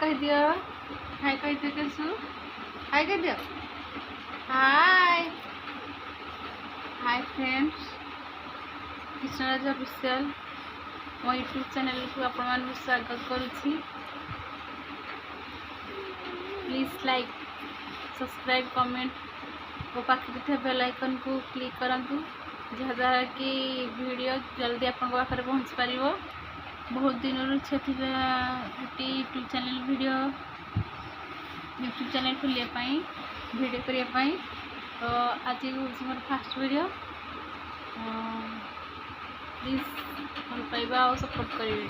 कह दियो हाय कह दियो कैसु हाय कह दियो हाय हाय फ्रेंड्स कृष्णराज ऑफिशियल मो यूट्यूब चैनल को आपण स्वागत करुछि। प्लीज लाइक सब्सक्राइब कमेंट और पाखे थे बेल आइकन को क्लिक करंतु जहाँद्वारा कि वीडियो जल्दी आपन पाखे पहुँच पार। बहुत दिन छेती यूट्यूब चैनल खोलिया वीडियो करने तो आज हूँ मोर फास्ट वीडियो। प्लीज भल पाइबा और सपोर्ट करेंगे।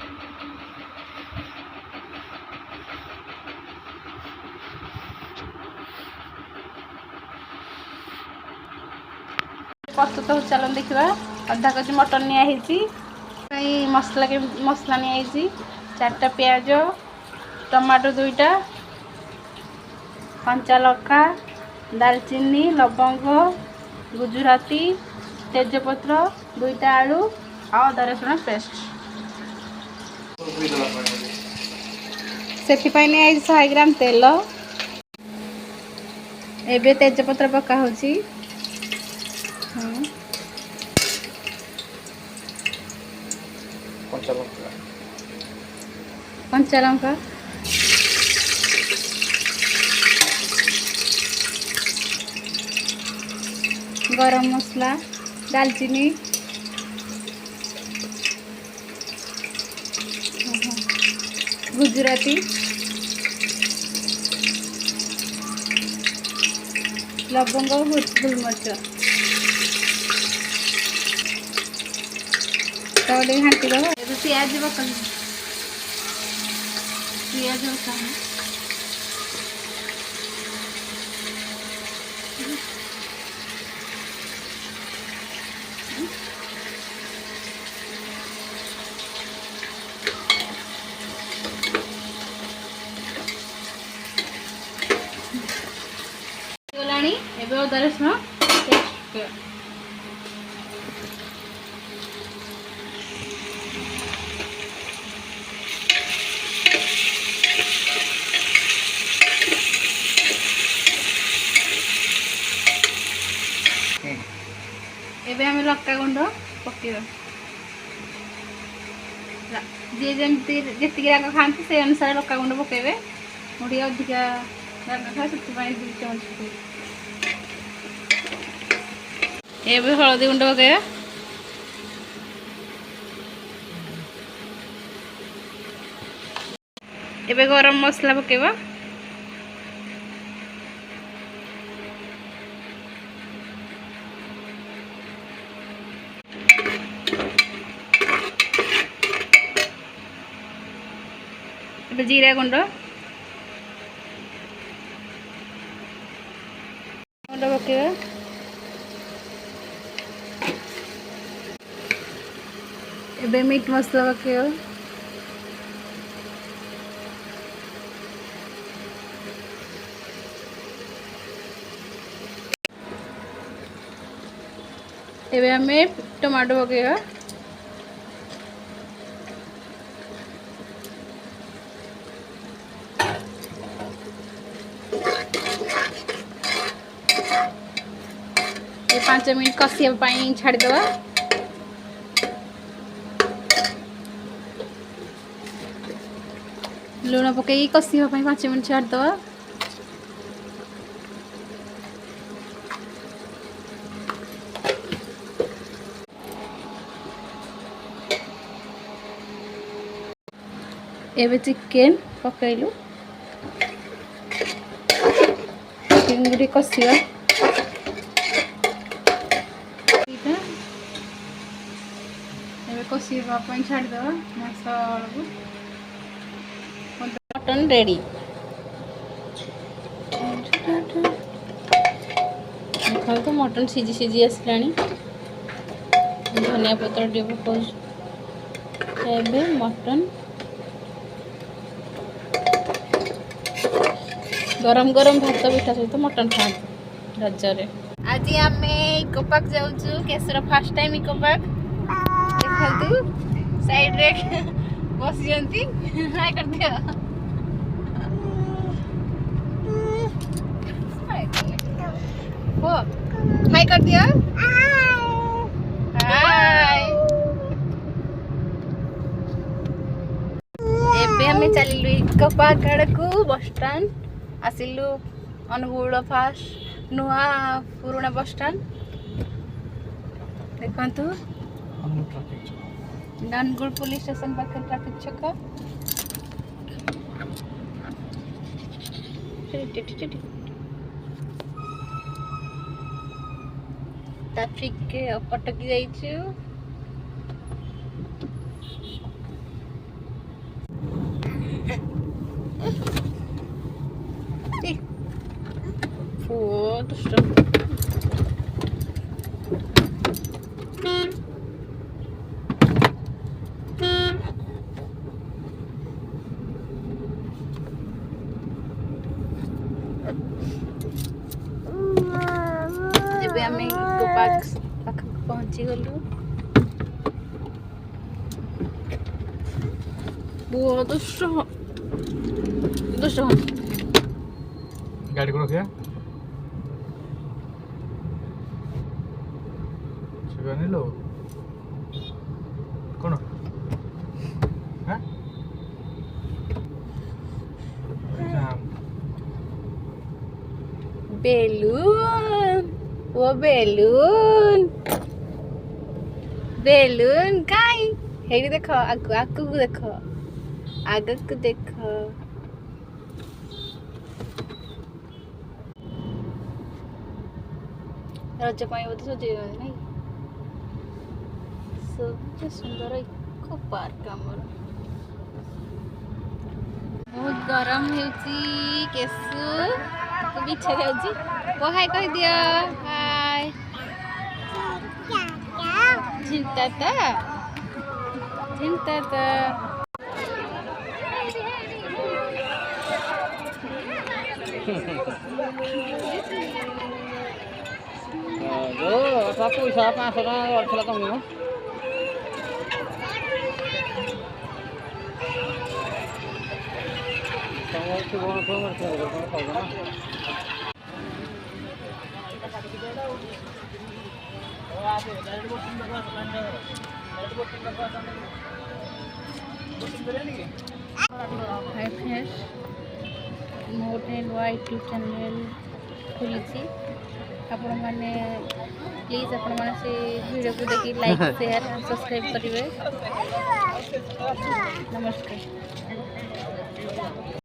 प्रस्तुत हो चलन देखा अधा केजी मटन नि मसला नि 4टा प्याज टमाटो 2टा कंचा लंका दालचीनी लवंग गुजराती तेजपत्र 2टा आलू और अदा रसुण पेस्ट से 100 ग्राम तेल एबे तेजपत्र पका होची। कंचा लंका गरम मसला दालचीनी गुजराती लवंग गोलमरीच घाटी दबा। प्याज पकड़ प्याज गलानी एबे अदा रसुण पेस्ट एबे हम लक्का गुंड पकेबा जे जमती जेतिक राग खाती से अनुसार लक्का गुंड पकेबे मुझे अधिका राग खाए से 2 चमच एबे हलदी गुंड पकेबा एबे गरम मसला पकेबा जीरा गुंड पकेबा एबे मीट मसला पकेबा एबे हमें टमाटो पकेबा ये 5 मिनट कसिया छाड़ीदवा। लुण पकई कसिया 5 मिनट छाड़ीदवा। एबे चिकेन पकईलु चिंगड़ी कसिया कसिया छाड़ीदवा। मटन रेडी देखा तो मटन सीझी सीझी आसला धनिया पत्र टे पकाऊ मटन गरम गरम भात पिठा सहित मटन खाते रजरे। आज आम इको पार्क जाऊँ केसर फास्ट टाइम इको पार्क देखु साइड रे बस हाय कर दिया हाय कर दिया हाय एबे हमें चलिलु इकोपार्क को बस स्टैंड आसिलु अनुगुल फास्ट नुआ पुराना बस स्टैंड देखंतु अनुगुल पुलिस स्टेशन पाखे ट्रैफिक छक ट्रैफिक के अटकी जाइछु ଏବେ ଆମେ ଇକୋପାର୍କ ପାଖକୁ ପହଞ୍ଚି ଗଲୁ ବହୁତ ଦୁଷ୍ଟ गाड़ी को रखिया नहीं लो कौन हाँ बेलून वो बेलून बेलून काई हेरी देखो आगु आगु को देखो आगु को देखो रज पाई बोधे सजे नहीं सब सुंदर इको पार्क आमर बहुत गरम होउची केसु तो बिछा जाउची वो हाय कह दियो हाय चिंता जो पैसा 500 टका कमी हाय फ्रेंड्स मोटे नुआ यूट्यूब चैनल खोली आपण मैंने प्लीज आपण मैंने से वीडियो को देखि लाइक शेयर सब्सक्राइब करेंगे नमस्कार।